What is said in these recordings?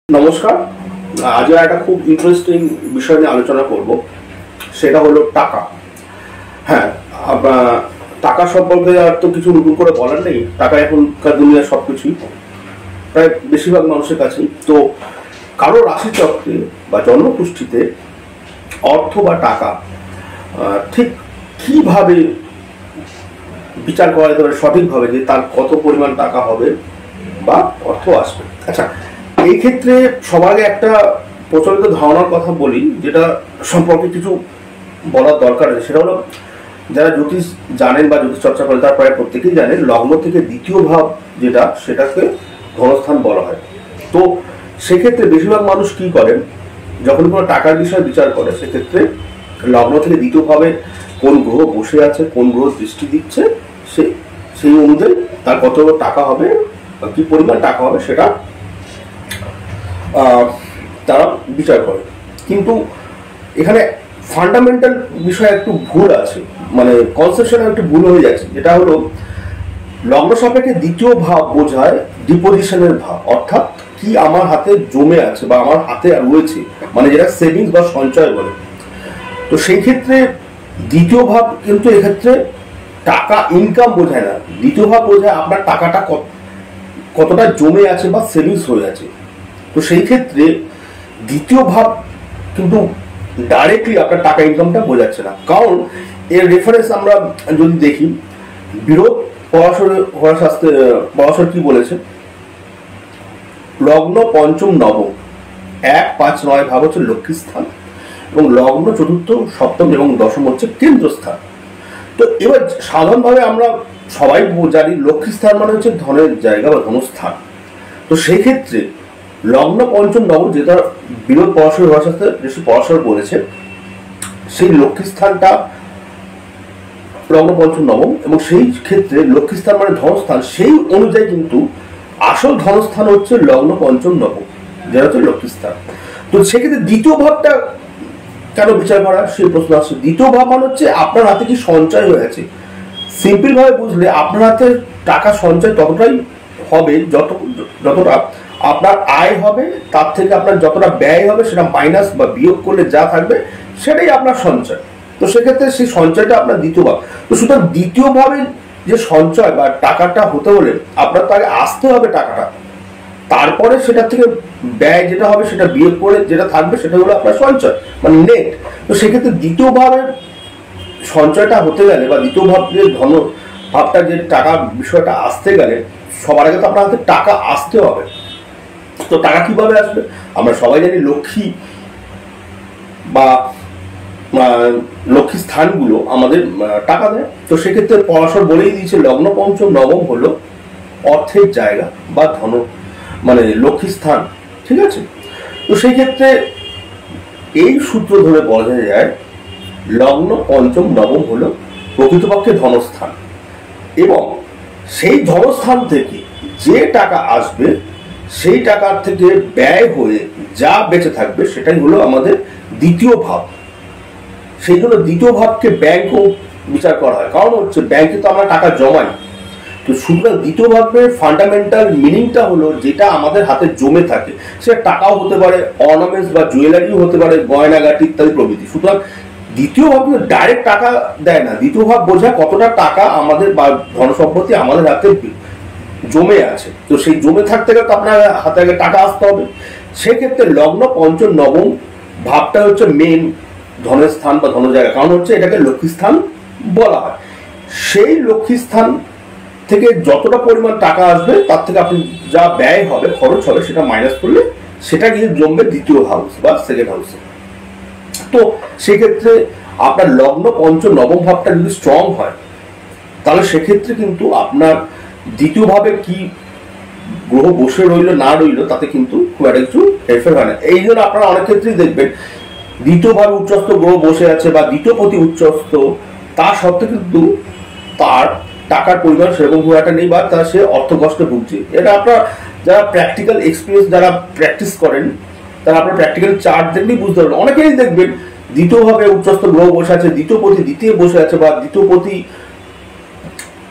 নমস্কার। আজ একটা খুব ইন্টারেস্টিং বিষয় নিয়ে আলোচনা করব, সেটা হলো টাকা। হ্যাঁ, টাকা সম্পর্কে আর তো কিছু নতুন করে বলার নেই। টাকা এখনকার দুনিয়ার সবকিছুই, প্রায় বেশিরভাগ মানুষের কাছেই। তো কারো রাশিচক্রে বা জন্মকুষ্ঠিতে অর্থ বা টাকা ঠিক কিভাবে বিচার করা যেতে পারে সঠিকভাবে, যে তার কত পরিমাণ টাকা হবে বা অর্থ আসবে। আচ্ছা, এই ক্ষেত্রে সবার আগে একটা প্রচলিত ধারণার কথা বলি, যেটা সম্পর্কে কিছু বলার দরকার আছে। সেটা হলো, যারা জ্যোতিষ জানেন বা জ্যোতিষ চর্চা করেন তারা প্রায় প্রত্যেকেই জানেন, লগ্ন থেকে দ্বিতীয় ভাব যেটা, সেটাকে ধনস্থান বলা হয়। তো সেক্ষেত্রে বেশিরভাগ মানুষ কি করেন, যখন কোনো টাকার বিষয় বিচার করে, সেক্ষেত্রে লগ্ন থেকে দ্বিতীয় ভাবে কোন গ্রহ বসে আছে, কোন গ্রহ দৃষ্টি দিচ্ছে, সেই অনুযায়ী তার কত টাকা হবে বা কি পরিমাণ টাকা হবে সেটা তারা বিচার করে। কিন্তু এখানে ফান্ডামেন্টাল বিষয় একটু ভুল আছে, মানে কনসেপশন একটু ভুল হয়ে যাচ্ছে। যেটা হলো, লগ্ন সাপেক্ষে দ্বিতীয় ভাব বোঝায় ডিপোজিশনের ভাব, অর্থাৎ কি আমার হাতে জমে আছে বা আমার হাতে রয়েছে, মানে যেটা সেভিংস বা সঞ্চয় বলে। তো সেই ক্ষেত্রে দ্বিতীয় ভাব কিন্তু এক্ষেত্রে টাকা ইনকাম বোঝায় না। দ্বিতীয় ভাব বোঝায় আপনার টাকাটা কতটা জমে আছে বা সেভিংস হয়ে আছে। তো সেই ক্ষেত্রে দ্বিতীয় ভাব কিন্তু ডাইরেক্টলি আপনার টাকা ইনকামটা বোঝাচ্ছে না। কারণ এর রেফারেন্স আমরা যদি দেখি, বিরোধ পরাশর কি বলেছে, লগ্ন পঞ্চম নবম 1, 5, 9 ভাব হচ্ছে লক্ষ্মীস্থান, এবং লগ্ন চতুর্থ সপ্তম এবং দশম হচ্ছে কেন্দ্রস্থান। তো এবার সাধারণভাবে আমরা সবাই জানি লক্ষ্মীস্থান মানে হচ্ছে ধনের জায়গা বা ধনস্থান। তো সেই ক্ষেত্রে লগ্ন পঞ্চম নবম, যেটা বিরোধ পরাশর বলেছে, সেই লক্ষ্মীস্থানটা লগ্ন পঞ্চম নবম, এবং সেই ক্ষেত্রে লক্ষ্মীস্থান মানে ধনস্থান, সেই অনুযায়ী কিন্তু আসল ধনস্থান হচ্ছে লগ্ন পঞ্চম নবম, যেটা হচ্ছে লক্ষ্মীস্থান। তো সেক্ষেত্রে দ্বিতীয় ভাবটা কেন বিচার করা, সেই প্রশ্ন আসছে। দ্বিতীয় ভাব মানে হচ্ছে আপনার হাতে কি সঞ্চয় হয়ে আছে। সিম্পল ভাবে বুঝলে, আপনার হাতে টাকা সঞ্চয় ততটাই হবে যতটা আপনার আয় হবে, তার থেকে আপনার যতটা ব্যয় হবে সেটা মাইনাস বা বিয়োগ করলে যা থাকবে সেটাই আপনার সঞ্চয়। তো সেক্ষেত্রে সেই সঞ্চয়টা আপনার দ্বিতীয় ভাব। তো সুতরাং দ্বিতীয় ভাবে যে সঞ্চয় বা টাকাটা হতে হলে আপনার তো আগে আসতে হবে টাকাটা, তারপরে সেটা থেকে ব্যয় যেটা হবে সেটা বিয়োগ করে যেটা থাকবে সেটা হলো আপনার সঞ্চয়, মানে নেট। তো সেক্ষেত্রে দ্বিতীয় ভাবের সঞ্চয়টা হতে গেলে বা দ্বিতীয় ভাবের ধন ভাবটা, যে টাকা বিষয়টা আসতে গেলে, সবার আগে তো আপনার হাতে টাকা আসতে হবে। তো টাকা কিভাবে আসবে? আমরা সবাই জানি লক্ষ্মী বা লক্ষ্মী স্থানগুলো আমাদের টাকা দেয়। তো সেক্ষেত্রে পরাশর বলেই দিয়েছে, লগ্ন পঞ্চম নবম হলো অর্থের জায়গা বা ধন, মানে লক্ষ্মী স্থান। ঠিক আছে? তো সেই ক্ষেত্রে এই সূত্র ধরে বলা যায়, লগ্ন পঞ্চম নবম হলো প্রকৃতপক্ষে ধনস্থান, এবং সেই ধনস্থান থেকে যে টাকা আসবে, সেই টাকার থেকে ব্যয় হয়ে যা বেঁচে থাকবে সেটাই হলো আমাদের দ্বিতীয় ভাব। সেই জন্য দ্বিতীয় ভাবকে ব্যাংকও বিচার করা হয়, কারণ হচ্ছে ব্যাংকে তো আমরা টাকা জমাই। তো সুতরাং দ্বিতীয় ভাবের ফান্ডামেন্টাল মিনিংটা হলো, যেটা আমাদের হাতে জমে থাকে, সেটা টাকাও হতে পারে, অর্নামেন্টস বা জুয়েলারিও হতে পারে, গয়নাগাটি ইত্যাদি প্রভৃতি। সুতরাং দ্বিতীয় ভাব কিন্তু ডাইরেক্ট টাকা দেয় না। দ্বিতীয় ভাব বোঝায় কতটা টাকা আমাদের বা ধনসম্পত্তি আমাদের হাতে জমে আছে। তো সেই জমে থাকতে গেলে তো আপনার হাতে আগে টাকা আসতে হবে। সেক্ষেত্রে লগ্ন পঞ্চম নবম ভাবটা হচ্ছে মেন ধনের স্থান বা ধন জায়গা, কারণ হচ্ছে এটাকে লক্ষ্মীস্থান বলা হয়। সেই লক্ষ্মীস্থান থেকে যতটা পরিমাণ টাকা আসবে, তার থেকে আপনি যা ব্যয় হবে, খরচ হবে, সেটা মাইনাস করলে সেটা গিয়ে জমবে দ্বিতীয় হাউস বা সেকেন্ড হাউসে। তো সেক্ষেত্রে আপনার লগ্ন পঞ্চম নবম ভাবটা যদি স্ট্রং হয়, তাহলে সেক্ষেত্রে কিন্তু আপনার দ্বিতীয় ভাবে কি গ্রহ বসে রইল না রইল, তাতে কিন্তু খুব একটা কিছু হেরফের হয় না। এই জন্য আপনারা অনেক ক্ষেত্রেই দেখবেন, দ্বিতীয় ভাবে উচ্চস্থ গ্রহ বসে আছে বা দ্বিতীয় প্রতি উচ্চস্থ, তা সত্ত্বেও কিন্তু তার টাকার পরিমাণ সেরকম খুব একটা নেই, বা তার সে অর্থকষ্টে ভুগছে। এটা আপনার যারা প্র্যাকটিক্যাল এক্সপিরিয়েন্স, যারা প্র্যাকটিস করেন, তারা আপনার প্র্যাকটিক্যাল চার্ট দেখলেই বুঝতে পারবেন। অনেকেই দেখবেন দ্বিতীয় ভাবে উচ্চস্থ গ্রহ বসে আছে, দ্বিতীয় প্রতি দ্বিতীয় বসে আছে, বা দ্বিতীয় প্রতি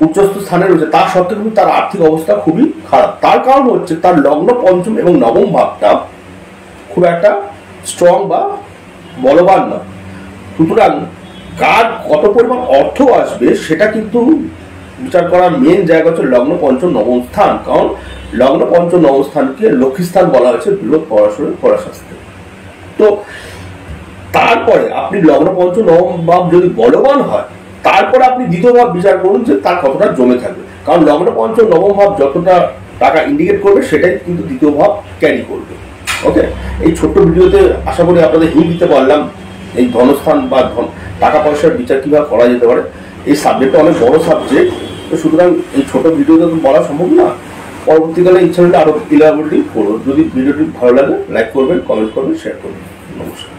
উচ্চস্থ স্থানে রয়েছে, তা সত্ত্বেও কিন্তু তার আর্থিক অবস্থা খুবই খারাপ। তার কারণ হচ্ছে তার লগ্ন পঞ্চম এবং নবম ভাবটা খুব একটা স্ট্রং বা বলবান নয়। সুতরাং কার কত পরিমাণ অর্থ আসবে সেটা কিন্তু বিচার করার মেন জায়গা হচ্ছে লগ্ন পঞ্চম নবম স্থান। কারণ লগ্ন পঞ্চম নবম স্থানকে লক্ষ্মী স্থান বলা হয়েছে বৃহৎ পড়াশোনার পড়াশাস্ত্রে। তো তারপরে আপনি লগ্ন পঞ্চম নবম ভাব যদি বলবান হয়, তারপরে আপনি দ্বিতীয় ভাব বিচার করুন যে তার কতটা জমে থাকবে। কারণ লগ্ন পঞ্চম নবম ভাব যতটা টাকা ইন্ডিকেট করবে সেটাই কিন্তু দ্বিতীয় ভাব ক্যারি করবে। ওকে, এই ছোট্ট ভিডিওতে আশা করি আপনাদের হিন্ট দিতে পারলাম এই ধনস্থান বা টাকা পয়সার বিচার কিভাবে করা যেতে পারে। এই সাবজেক্টটা অনেক বড় সাবজেক্ট, তো সুতরাং এই ছোট ভিডিওতে তো বলা সম্ভব না। পরবর্তীকালে এই চ্যানেলটা আরো ইলাবোরেটলি করবো। যদি ভিডিওটি ভালো লাগে লাইক করবেন, কমেন্ট করবেন, শেয়ার করবেন। নমস্কার।